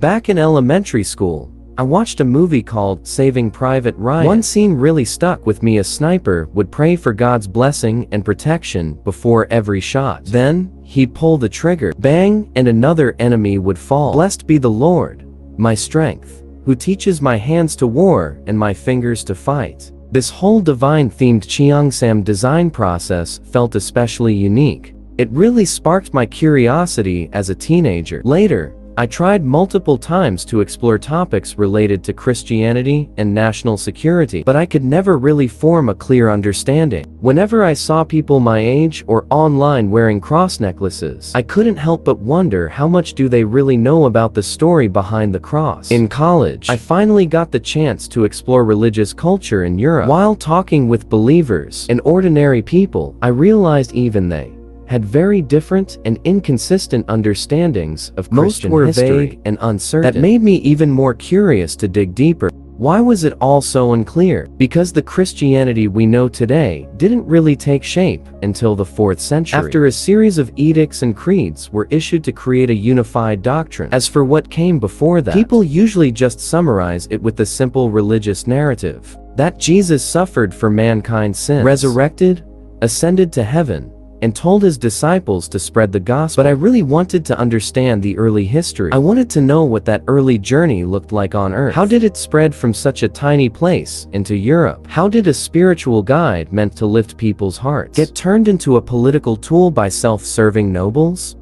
Back in elementary school, I watched a movie called Saving Private Ryan. One scene really stuck with me. A sniper would pray for God's blessing and protection before every shot. Then, he'd pull the trigger, bang, and another enemy would fall. Blessed be the Lord, my strength, who teaches my hands to war and my fingers to fight. This whole divine-themed cheongsam design process felt especially unique. It really sparked my curiosity as a teenager. Later, I tried multiple times to explore topics related to Christianity and national security, but I could never really form a clear understanding. Whenever I saw people my age or online wearing cross necklaces, I couldn't help but wonder how much do they really know about the story behind the cross. In college, I finally got the chance to explore religious culture in Europe. While talking with believers and ordinary people, I realized even they had very different and inconsistent understandings of Christian history. Most were vague and uncertain. That made me even more curious to dig deeper. Why was it all so unclear? Because the Christianity we know today didn't really take shape until the 4th century, after a series of edicts and creeds were issued to create a unified doctrine. As for what came before that, people usually just summarize it with the simple religious narrative that Jesus suffered for mankind's sins, resurrected, ascended to heaven, and told his disciples to spread the gospel. But I really wanted to understand the early history. I wanted to know what that early journey looked like on earth. How did it spread from such a tiny place into Europe? How did a spiritual guide meant to lift people's hearts get turned into a political tool by self-serving nobles?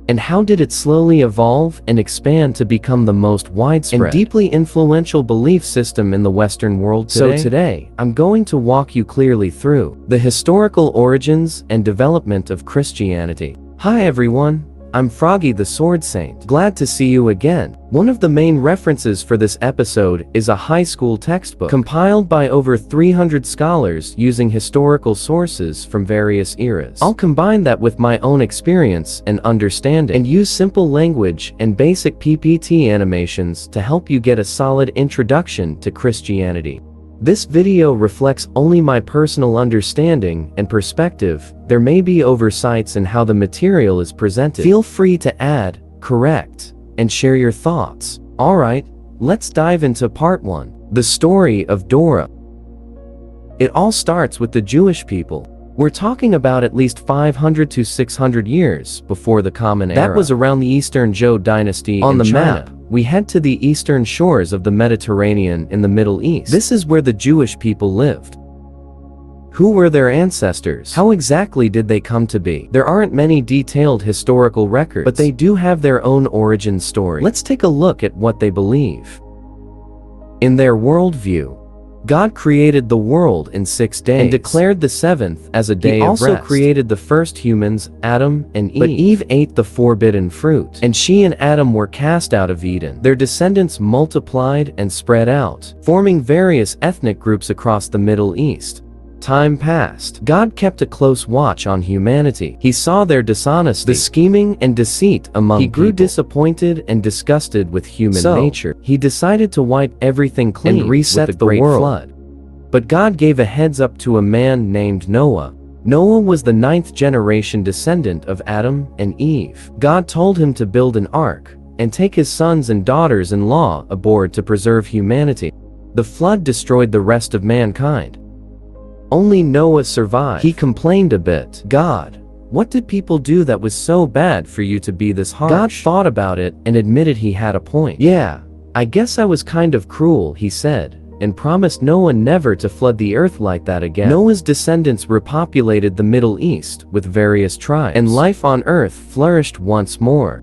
And how did it slowly evolve and expand to become the most widespread and deeply influential belief system in the Western world today? So today, I'm going to walk you clearly through the historical origins and development of Christianity. Hi everyone, I'm Froggy the Sword Saint. Glad to see you again. One of the main references for this episode is a high school textbook compiled by over 300 scholars using historical sources from various eras. I'll combine that with my own experience and understanding and use simple language and basic PPT animations to help you get a solid introduction to Christianity. This video reflects only my personal understanding and perspective. There may be oversights in how the material is presented. Feel free to add, correct, and share your thoughts. Alright, let's dive into part 1. The story of Dora. It all starts with the Jewish people. We're talking about at least 500 to 600 years before the Common Era. That was around the Eastern Zhou dynasty in China. Map, we head to the eastern shores of the Mediterranean in the Middle East. This is where the Jewish people lived. Who were their ancestors? How exactly did they come to be? There aren't many detailed historical records, but they do have their own origin story. Let's take a look at what they believe. In their worldview, God created the world in 6 days and declared the 7th as a day of rest. He also created the first humans, Adam and Eve. But Eve ate the forbidden fruit, and she and Adam were cast out of Eden. Their descendants multiplied and spread out, forming various ethnic groups across the Middle East. Time passed. God kept a close watch on humanity. He saw their dishonesty, the scheming and deceit among people. He grew disappointed and disgusted with human nature. He decided to wipe everything clean and reset the great flood. But God gave a heads up to a man named Noah. Noah was the 9th generation descendant of Adam and Eve. God told him to build an ark and take his sons and daughters-in-law aboard to preserve humanity. The flood destroyed the rest of mankind. Only Noah survived. He complained a bit. God, what did people do that was so bad for you to be this harsh? God thought about it and admitted he had a point. Yeah, I guess I was kind of cruel, he said, and promised Noah never to flood the earth like that again. Noah's descendants repopulated the Middle East with various tribes, and life on earth flourished once more.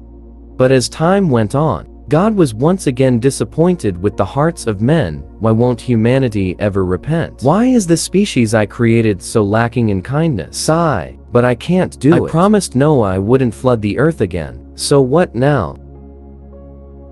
But as time went on, God was once again disappointed with the hearts of men. Why won't humanity ever repent? Why is the species I created so lacking in kindness? Sigh, but I can't do it. I promised Noah I wouldn't flood the earth again. So what now?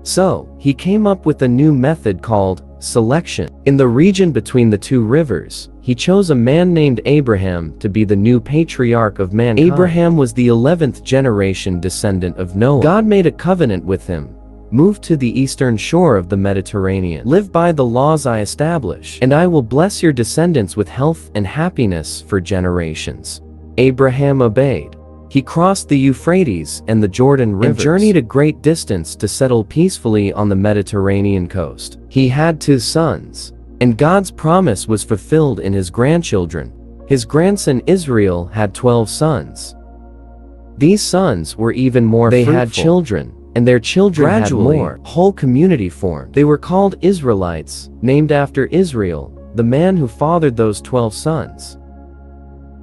So, he came up with a new method called selection. In the region between the 2 rivers, he chose a man named Abraham to be the new patriarch of mankind. Abraham was the 11th generation descendant of Noah. God made a covenant with him. Move to the eastern shore of the Mediterranean. Live by the laws I establish, and I will bless your descendants with health and happiness for generations. Abraham obeyed. He crossed the Euphrates and the Jordan rivers and journeyed a great distance to settle peacefully on the Mediterranean coast. He had 2 sons, and God's promise was fulfilled in his grandchildren. His grandson Israel had 12 sons. These sons were even more fruitful. They had children, and their children gradually had more. Whole community formed. They were called Israelites, named after Israel, the man who fathered those 12 sons.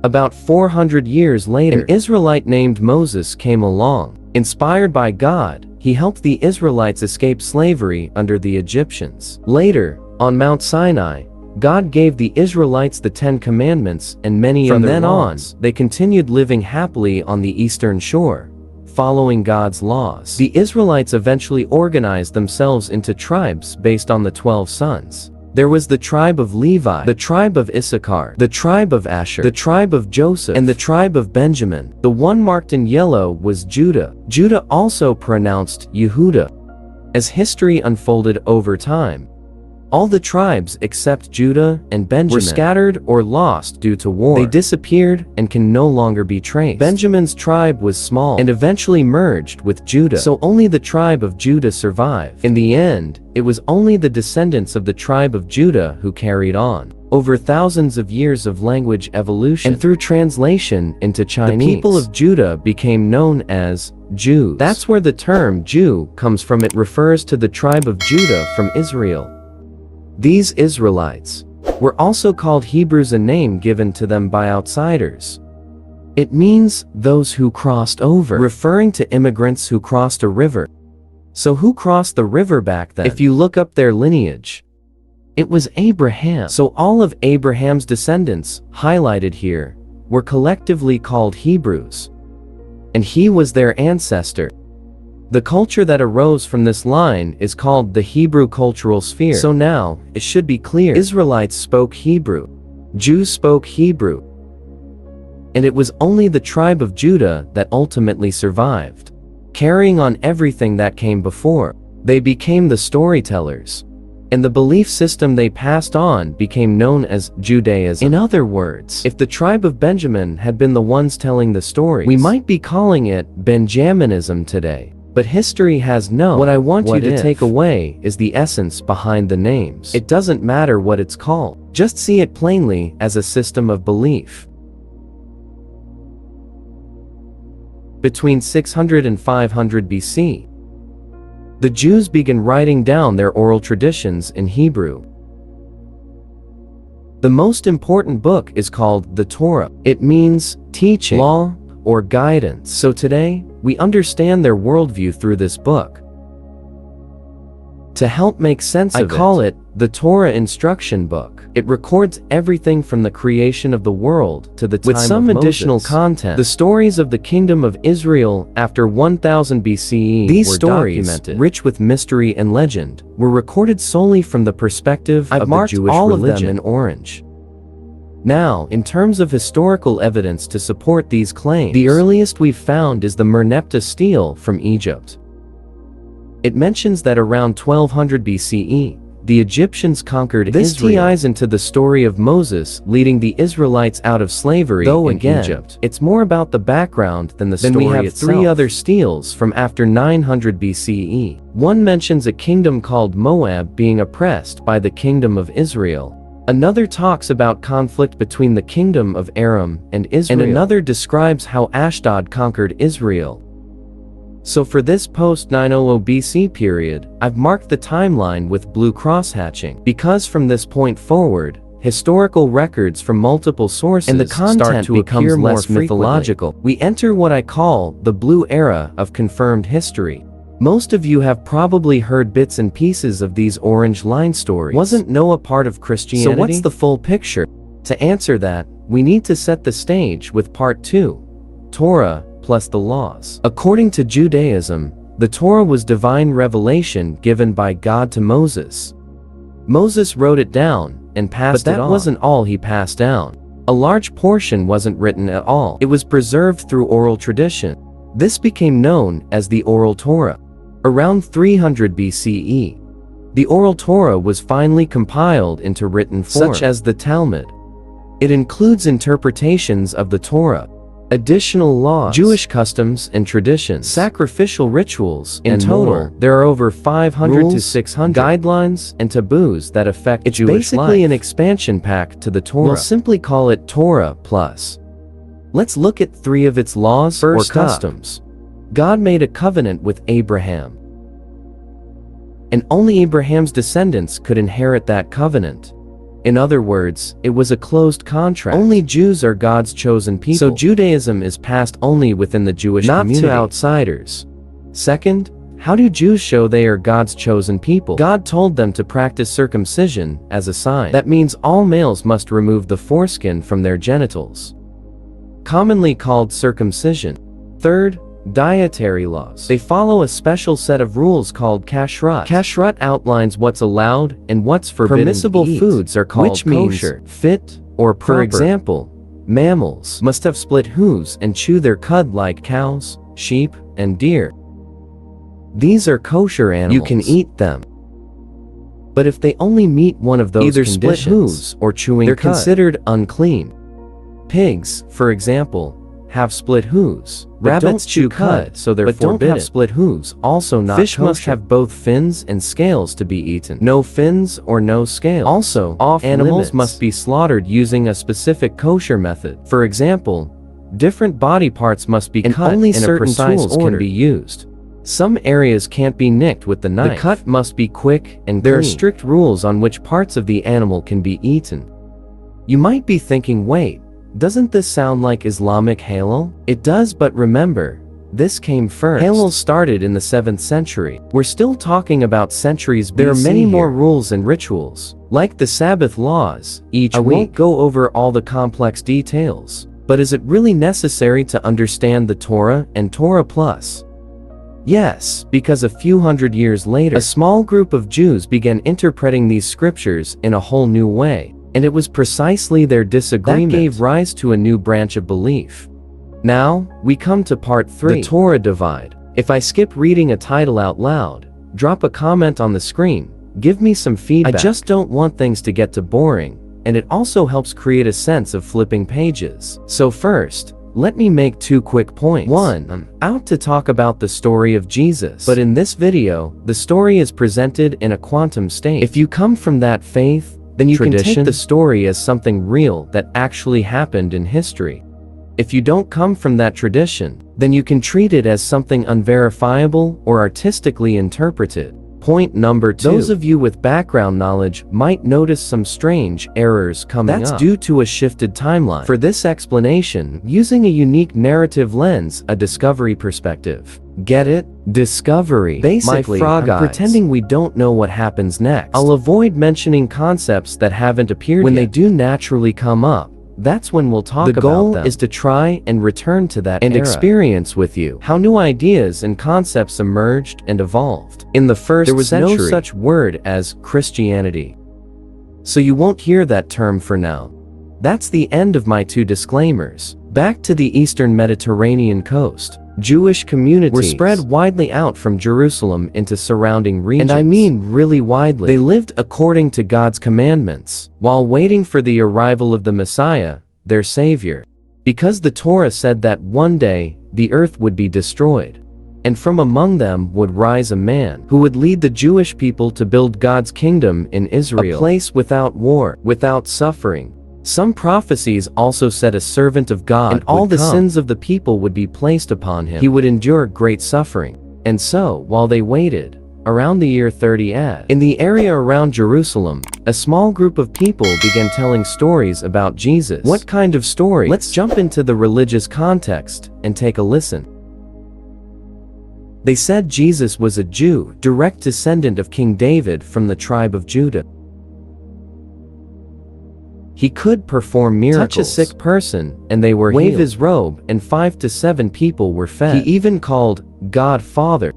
About 400 years later, an Israelite named Moses came along. Inspired by God, he helped the Israelites escape slavery under the Egyptians. Later, on Mount Sinai, God gave the Israelites the 10 Commandments and many other laws. From then on, they continued living happily on the eastern shore, following God's laws. The Israelites eventually organized themselves into tribes based on the 12 sons. There was the tribe of Levi, the tribe of Issachar, the tribe of Asher, the tribe of Joseph, and the tribe of Benjamin. The one marked in yellow was Judah. Judah, also pronounced Yehuda. As history unfolded over time, all the tribes except Judah and Benjamin were scattered or lost due to war. They disappeared and can no longer be traced. Benjamin's tribe was small and eventually merged with Judah, so only the tribe of Judah survived. In the end, it was only the descendants of the tribe of Judah who carried on. Over thousands of years of language evolution and through translation into Chinese, the people of Judah became known as Jews. That's where the term Jew comes from. It refers to the tribe of Judah from Israel. These Israelites were also called Hebrews, a name given to them by outsiders. It means those who crossed over, referring to immigrants who crossed a river. So who crossed the river back then? If you look up their lineage, it was Abraham. So all of Abraham's descendants, highlighted here, were collectively called Hebrews, and he was their ancestor. The culture that arose from this line is called the Hebrew cultural sphere. So now, it should be clear, Israelites spoke Hebrew, Jews spoke Hebrew, and it was only the tribe of Judah that ultimately survived, carrying on everything that came before. They became the storytellers, and the belief system they passed on became known as Judaism. In other words, if the tribe of Benjamin had been the ones telling the stories, we might be calling it Benjaminism today. But history has no what I want you to take away is the essence behind the names. It doesn't matter what it's called. Just see it plainly as a system of belief. Between 600 and 500 BC, the Jews began writing down their oral traditions in Hebrew. The most important book is called the Torah. It means teaching, law, or guidance. So today, we understand their worldview through this book. To help make sense of it, I call it the Torah instruction book. It records everything from the creation of the world to the time of Moses. With some additional content, the stories of the kingdom of Israel after 1000 BCE These stories, documented, rich with mystery and legend, were recorded solely from the perspective of the Jewish all religion. Of them in orange. Now, in terms of historical evidence to support these claims, the earliest we've found is the Merneptah stele from Egypt. It mentions that around 1200 BCE, the Egyptians conquered Israel. This ties into the story of Moses leading the Israelites out of slavery in Egypt. It's more about the background than the story itself. Then we have 3 other steles from after 900 BCE. One mentions a kingdom called Moab being oppressed by the kingdom of Israel. Another talks about conflict between the kingdom of Aram and Israel. And another describes how Ashdod conquered Israel. So for this post-900 BC period, I've marked the timeline with blue crosshatching, because from this point forward, historical records from multiple sources and the content becomes less mythological. We enter what I call the blue era of confirmed history. Most of you have probably heard bits and pieces of these orange line stories. Wasn't Noah part of Christianity? So what's the full picture? To answer that, we need to set the stage with part 2, Torah plus the laws. According to Judaism, the Torah was divine revelation given by God to Moses. Moses wrote it down and passed it on. But that wasn't all he passed down. A large portion wasn't written at all. It was preserved through oral tradition. This became known as the Oral Torah. Around 300 BCE, the Oral Torah was finally compiled into written form, such as the Talmud. It includes interpretations of the Torah, additional laws, Jewish customs and traditions, sacrificial rituals. In total, there are over 500 to 600 guidelines and taboos that affect Jewish life. It's basically an expansion pack to the Torah. We'll simply call it Torah Plus. Let's look at 3 of its laws or customs. God made a covenant with Abraham, and only Abraham's descendants could inherit that covenant. In other words, it was a closed contract. Only Jews are God's chosen people. So Judaism is passed only within the Jewish community, not to outsiders. Second, how do Jews show they are God's chosen people? God told them to practice circumcision as a sign. That means all males must remove the foreskin from their genitals, commonly called circumcision. Third, dietary laws. They follow a special set of rules called kashrut. Kashrut outlines what's allowed and what's forbidden. Permissible foods are called kosher, fit, or proper. For example, mammals must have split hooves and chew their cud like cows, sheep, and deer. These are kosher animals. You can eat them. But if they only meet one of those either split hooves or chewing they're considered unclean. Pigs, for example, have split hooves. Rabbits chew cud, so they're forbidden. Don't have split hooves, also not Fish kosher. Must have both fins and scales to be eaten. No fins or no scales. Also, animals must be slaughtered using a specific kosher method. For example, different body parts must be cut only in a precise order. Can be used. Some areas can't be nicked with the knife. The cut must be quick and clean. There are strict rules on which parts of the animal can be eaten. You might be thinking, wait, doesn't this sound like Islamic halal? It does, but remember, this came first. Halal started in the 7th century. We're still talking about centuries BC. There are many more rules and rituals, like the Sabbath laws, each week. I won't go over all the complex details, but is it really necessary to understand the Torah and Torah Plus? Yes, because a few hundred years later, a small group of Jews began interpreting these scriptures in a whole new way. And it was precisely their disagreement that gave rise to a new branch of belief. Now, we come to part 3, the Torah divide. If I skip reading a title out loud, drop a comment on the screen, give me some feedback. I just don't want things to get too boring, and it also helps create a sense of flipping pages. So first, let me make 2 quick points. 1, I'm out to talk about the story of Jesus. But in this video, the story is presented in a quantum state. If you come from that faith, then you can take the story as something real that actually happened in history. If you don't come from that tradition, then you can treat it as something unverifiable or artistically interpreted. Point number 2. Those of you with background knowledge might notice some strange errors coming up. That's due to a shifted timeline. For this explanation, using a unique narrative lens, a discovery perspective. Get it? Discovery. Basically, I'm pretending we don't know what happens next. I'll avoid mentioning concepts that haven't appeared when yet. They do naturally come up. That's when we'll talk about them. The goal is to try and return to that and experience with you how new ideas and concepts emerged and evolved. In the first century, there was no such word as Christianity. So you won't hear that term for now. That's the end of my 2 disclaimers. Back to the eastern Mediterranean coast. Jewish communities were spread widely out from Jerusalem into surrounding regions. And I mean really widely. They lived according to God's commandments, while waiting for the arrival of the Messiah, their Savior. Because the Torah said that one day, the earth would be destroyed, and from among them would rise a man who would lead the Jewish people to build God's kingdom in Israel, a place without war, without suffering. Some prophecies also said a servant of God and all the sins of the people would be placed upon him. He would endure great suffering. And so, while they waited, around the year 30 AD, in the area around Jerusalem, a small group of people began telling stories about Jesus. What kind of story? Let's jump into the religious context and take a listen. They said Jesus was a Jew, direct descendant of King David from the tribe of Judah. He could perform miracles, touch a sick person, and they were healed. Wave his robe, and 5 to 7 people were fed. He even called God Father.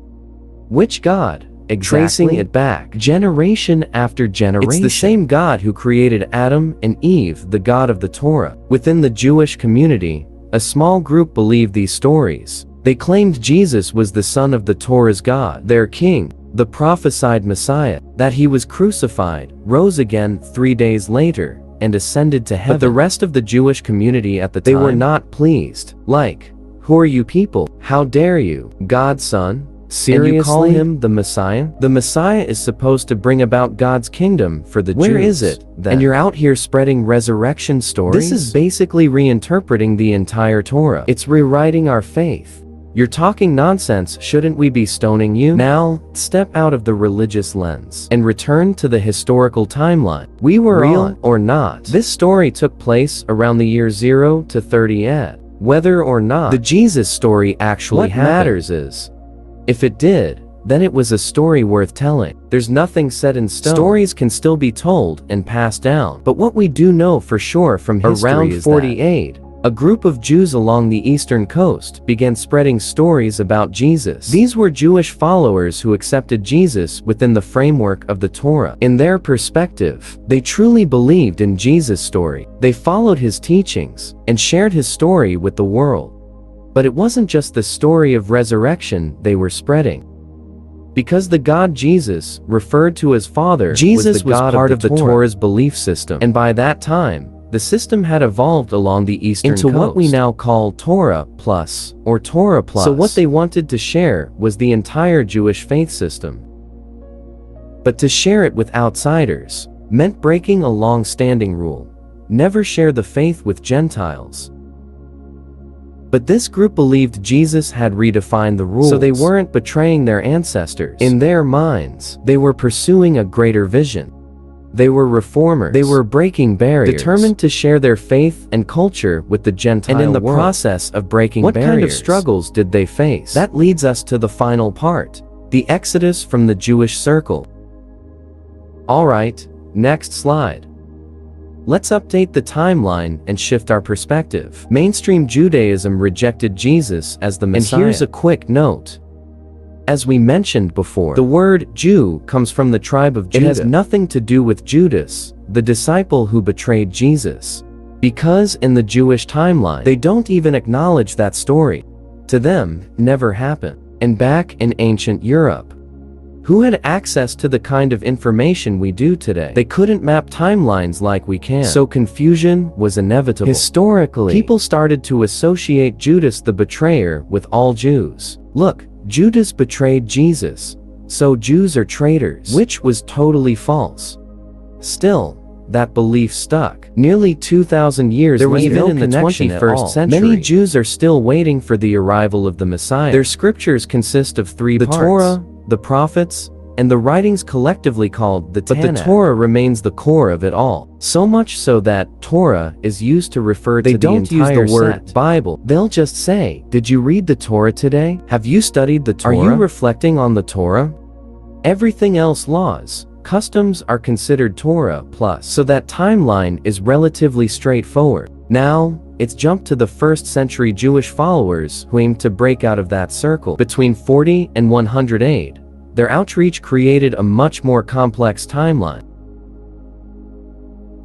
Which God? Exactly. Tracing it back, generation after generation. It's the same God who created Adam and Eve, the God of the Torah. Within the Jewish community, a small group believed these stories. They claimed Jesus was the son of the Torah's God, their king, the prophesied Messiah, that he was crucified, rose again 3 days later, and ascended to heaven. But the rest of the Jewish community at the time, they were not pleased. Like, who are you people? How dare you? God's son? Seriously? And you call him the Messiah? The Messiah is supposed to bring about God's kingdom for the Jews. Where is it, then? And you're out here spreading resurrection stories? This is basically reinterpreting the entire Torah. It's rewriting our faith. You're talking nonsense. Shouldn't we be stoning you? Now, step out of the religious lens and return to the historical timeline. We were real or not. This story took place around the year 0 to 30 AD. Whether or not the Jesus story actually happened, what matters is, if it did, then it was a story worth telling. There's nothing set in stone. Stories can still be told and passed down. But what we do know for sure from history around is 48, a group of Jews along the eastern coast began spreading stories about Jesus. These were Jewish followers who accepted Jesus within the framework of the Torah. In their perspective, they truly believed in Jesus' story. They followed his teachings and shared his story with the world. But it wasn't just the story of resurrection they were spreading. Because the God Jesus, referred to as Father, Jesus was part of the Torah's belief system. And by that time, the system had evolved along the eastern coast into what we now call Torah plus, or Torah plus. So what they wanted to share was the entire Jewish faith system. But to share it with outsiders meant breaking a long-standing rule: never share the faith with Gentiles. But this group believed Jesus had redefined the rules, so they weren't betraying their ancestors. In their minds, they were pursuing a greater vision. They were reformers. They were breaking barriers, determined to share their faith and culture with the Gentile world. And in the process of breaking barriers, what kind of struggles did they face? That leads us to the final part, the exodus from the Jewish circle. Alright, next slide. Let's update the timeline and shift our perspective. Mainstream Judaism rejected Jesus as the Messiah. And here's a quick note. As we mentioned before, the word Jew comes from the tribe of Judah. It has nothing to do with Judas, the disciple who betrayed Jesus. Because in the Jewish timeline, they don't even acknowledge that story. To them, it never happened. And back in ancient Europe, who had access to the kind of information we do today? They couldn't map timelines like we can. So confusion was inevitable. Historically, people started to associate Judas the betrayer with all Jews. Look, Judas betrayed Jesus, so Jews are traitors, which was totally false. Still, that belief stuck. Nearly 2,000 years later, there was no connection in the 21st century. Many Jews are still waiting for the arrival of the Messiah. Their scriptures consist of three parts: the Torah, the prophets, and the writings collectively called the Tanakh. But the Torah remains the core of it all. So much so that Torah is used to refer to the entire set. They don't use the word Bible. They'll just say, "Did you read the Torah today? Have you studied the Torah? Are you reflecting on the Torah?" Everything else, laws, customs, are considered Torah plus. So that timeline is relatively straightforward. Now, it's jumped to the 1st century Jewish followers who aimed to break out of that circle. Between 40 and 100 AD, their outreach created a much more complex timeline.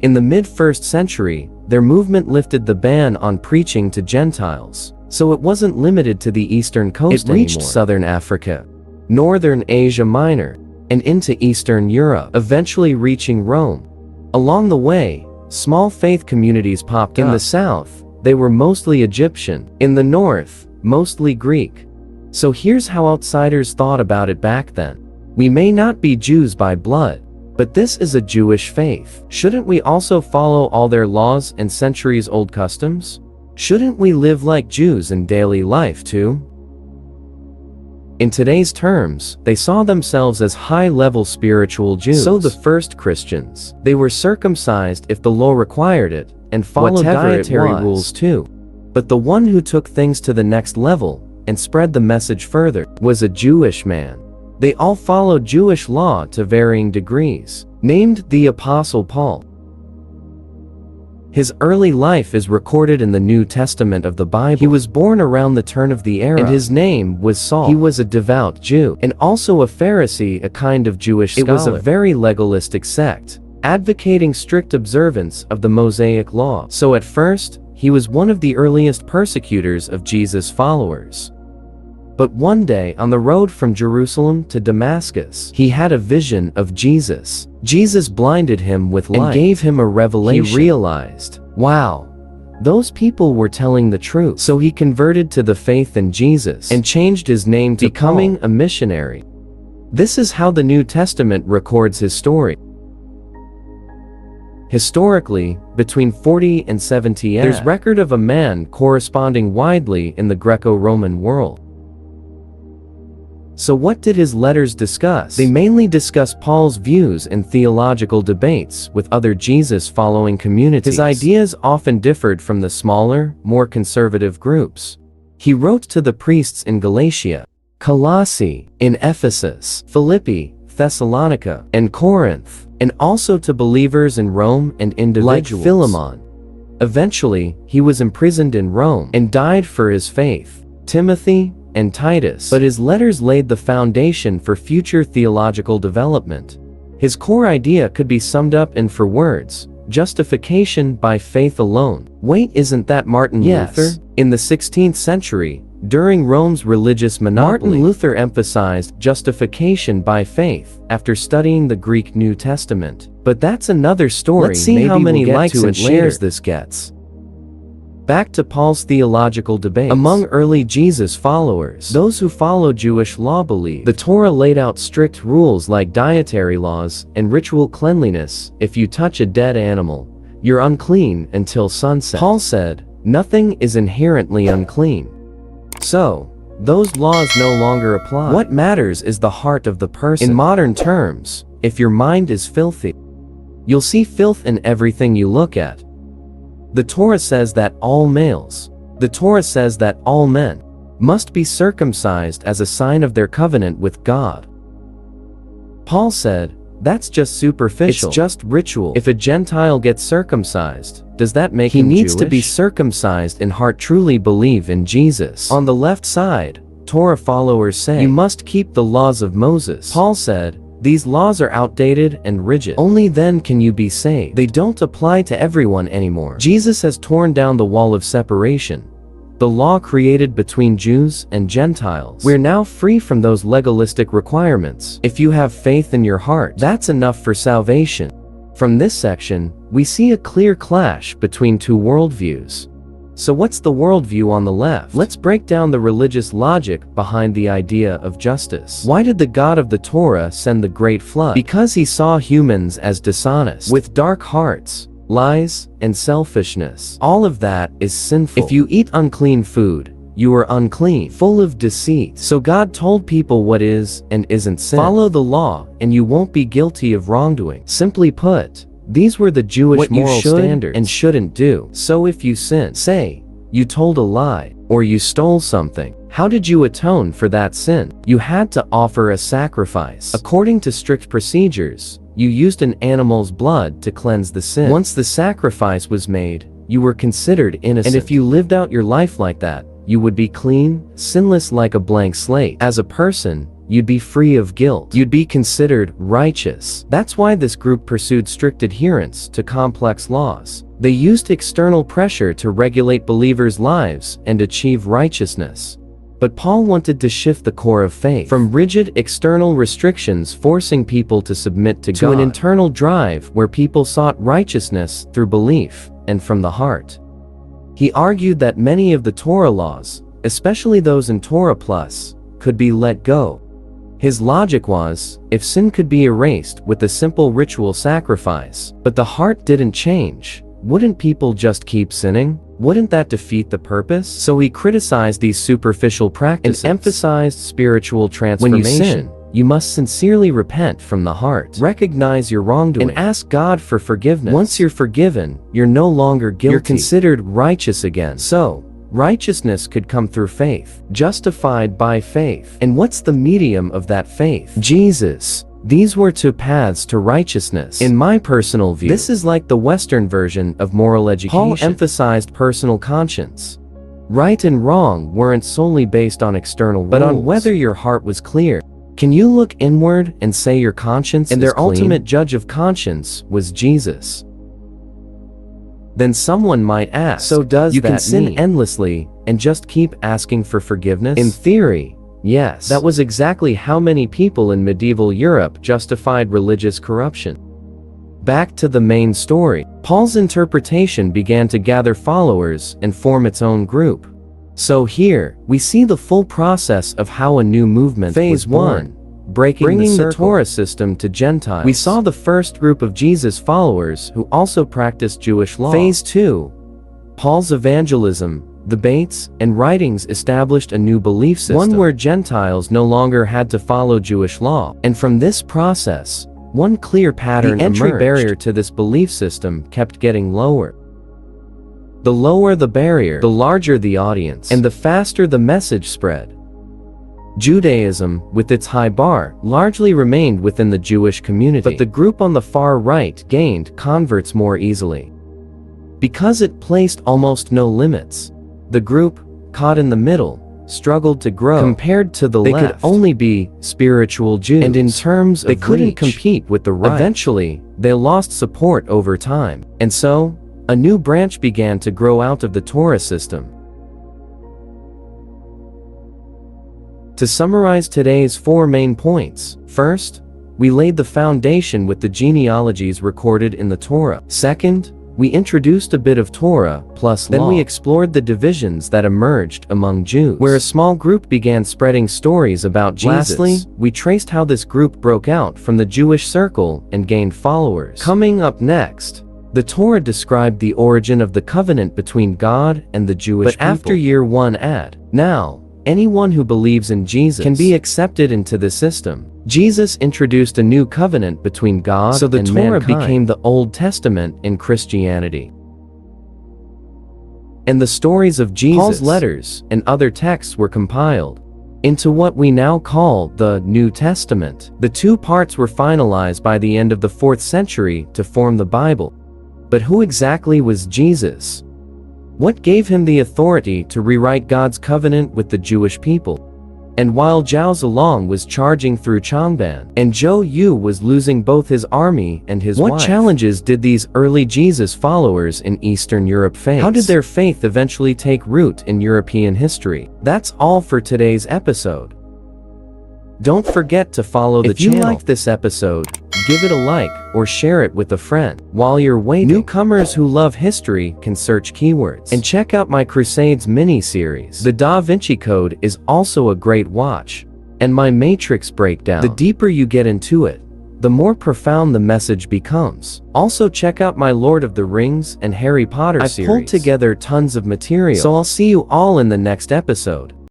In the mid-1st century, their movement lifted the ban on preaching to Gentiles, so it wasn't limited to the eastern coast anymore. It reached southern Africa, northern Asia Minor, and into Eastern Europe, eventually reaching Rome. Along the way, small faith communities popped up. In the south, they were mostly Egyptian. In the north, mostly Greek. So here's how outsiders thought about it back then. We may not be Jews by blood, but this is a Jewish faith. Shouldn't we also follow all their laws and centuries-old customs? Shouldn't we live like Jews in daily life too? In today's terms, they saw themselves as high-level spiritual Jews. So the first Christians, they were circumcised if the law required it, and followed dietary rules too. But the one who took things to the next level and spread the message further was a Jewish man. They all followed Jewish law to varying degrees, named the Apostle Paul. His early life is recorded in the New Testament of the Bible. He was born around the turn of the era, and his name was Saul. He was a devout Jew, and also a Pharisee, a kind of Jewish scholar. It was a very legalistic sect, advocating strict observance of the Mosaic law. So at first, he was one of the earliest persecutors of Jesus' followers. But one day, on the road from Jerusalem to Damascus, he had a vision of Jesus. Jesus blinded him with light and gave him a revelation. He realized, wow, those people were telling the truth. So he converted to the faith in Jesus and changed his name to becoming Paul, a missionary. This is how the New Testament records his story. Historically, between 40 and 70 AD, there's record of a man corresponding widely in the Greco-Roman world. So what did his letters discuss? They mainly discuss Paul's views in theological debates with other Jesus-following communities. His ideas often differed from the smaller, more conservative groups. He wrote to the priests in Galatia, Colossae, in Ephesus, Philippi, Thessalonica, and Corinth, and also to believers in Rome and individuals like Philemon. Eventually, he was imprisoned in Rome and died for his faith, Timothy and Titus, but his letters laid the foundation for future theological development. His core idea could be summed up in 4 words: justification by faith alone. Wait, isn't that Martin Luther? In the 16th century, during Rome's religious monopoly, Martin Luther emphasized justification by faith after studying the Greek New Testament. But that's another story. Let's see how many likes and shares this gets. Back to Paul's theological debates. Among early Jesus followers, those who follow Jewish law believed the Torah laid out strict rules like dietary laws and ritual cleanliness. If you touch a dead animal, you're unclean until sunset. Paul said, nothing is inherently unclean. So, those laws no longer apply. What matters is the heart of the person. In modern terms, if your mind is filthy, you'll see filth in everything you look at. The Torah says that all males, the Torah says that all men, must be circumcised as a sign of their covenant with God. Paul said, that's just superficial. It's just ritual. If a Gentile gets circumcised, does that make him Jewish? He needs to be circumcised in heart, truly believe in Jesus. On the left side, Torah followers say, you must keep the laws of Moses. Paul said, these laws are outdated and rigid. Only then can you be saved. They don't apply to everyone anymore. Jesus has torn down the wall of separation, the law created between Jews and Gentiles. We're now free from those legalistic requirements. If you have faith in your heart, that's enough for salvation. From this section, we see a clear clash between 2 worldviews. So what's the worldview on the left? Let's break down the religious logic behind the idea of justice. Why did the God of the Torah send the Great Flood? Because he saw humans as dishonest, with dark hearts, lies, and selfishness. All of that is sinful. If you eat unclean food, you are unclean, full of deceit. So God told people what is and isn't sin. Follow the law, and you won't be guilty of wrongdoing. Simply put, these were the Jewish moral standards and shouldn't do. So if you sin, say, you told a lie, or you stole something, how did you atone for that sin? You had to offer a sacrifice. According to strict procedures, you used an animal's blood to cleanse the sin. Once the sacrifice was made, you were considered innocent. And if you lived out your life like that, you would be clean, sinless like a blank slate. As a person, you'd be free of guilt. You'd be considered righteous. That's why this group pursued strict adherence to complex laws. They used external pressure to regulate believers' lives and achieve righteousness. But Paul wanted to shift the core of faith from rigid external restrictions forcing people to submit to God, an internal drive where people sought righteousness through belief and from the heart. He argued that many of the Torah laws, especially those in Torah Plus, could be let go. His logic was, if sin could be erased with a simple ritual sacrifice, but the heart didn't change, wouldn't people just keep sinning? Wouldn't that defeat the purpose? So he criticized these superficial practices and emphasized spiritual transformation. When you sin, you must sincerely repent from the heart, recognize your wrongdoing, and ask God for forgiveness. Once you're forgiven, you're no longer guilty. You're considered righteous again. So, righteousness could come through faith, justified by faith. And what's the medium of that faith? Jesus. These were 2 paths to righteousness. In my personal view, this is like the Western version of moral education. Paul emphasized personal conscience. Right and wrong weren't solely based on external rules, but on whether your heart was clear. Can you look inward and say your conscience is clean? And their ultimate judge of conscience was Jesus. Then someone might ask, so does you can sin endlessly and just keep asking for forgiveness? In theory, yes. That was exactly how many people in medieval Europe justified religious corruption. Back to the main story. Paul's interpretation began to gather followers and form its own group. So here, we see the full process of how a new movement was born. Phase 1. Bringing the Torah system to Gentiles. We saw the first group of Jesus followers who also practiced Jewish law. Phase 2. Paul's evangelism, debates, and writings established a new belief system. One where Gentiles no longer had to follow Jewish law. And from this process, one clear pattern emerged. The entry barrier to this belief system kept getting lower. The lower the barrier, the larger the audience, and the faster the message spread. Judaism, with its high bar, largely remained within the Jewish community, but the group on the far right gained converts more easily. Because it placed almost no limits, the group, caught in the middle, struggled to grow. Compared to the left, they could only be spiritual Jews, and in terms of they couldn't compete with the right. Eventually, they lost support over time, and so, a new branch began to grow out of the Torah system. To summarize today's 4 main points, first, we laid the foundation with the genealogies recorded in the Torah. Second, we introduced a bit of Torah plus law. Then we explored the divisions that emerged among Jews, where a small group began spreading stories about Jesus. Lastly, we traced how this group broke out from the Jewish circle and gained followers. Coming up next, the Torah described the origin of the covenant between God and the Jewish people. But after year 1 now, anyone who believes in Jesus can be accepted into the system. Jesus introduced a new covenant between God and mankind. So the Torah became the Old Testament in Christianity. And the stories of Jesus, Paul's letters, and other texts were compiled into what we now call the New Testament. The 2 parts were finalized by the end of the 4th century to form the Bible. But who exactly was Jesus? What gave him the authority to rewrite God's covenant with the Jewish people? And while Zhao Zilong was charging through Changban, and Zhou Yu was losing both his army and his wife, what challenges did these early Jesus followers in Eastern Europe face? How did their faith eventually take root in European history? That's all for today's episode. Don't forget to follow the channel. If you liked this episode, give it a like or share it with a friend. While you're waiting, newcomers who love history can search keywords. And check out my Crusades mini-series. The Da Vinci Code is also a great watch. And my Matrix breakdown. The deeper you get into it, the more profound the message becomes. Also check out my Lord of the Rings and Harry Potter series. I've pulled together tons of material, so I'll see you all in the next episode.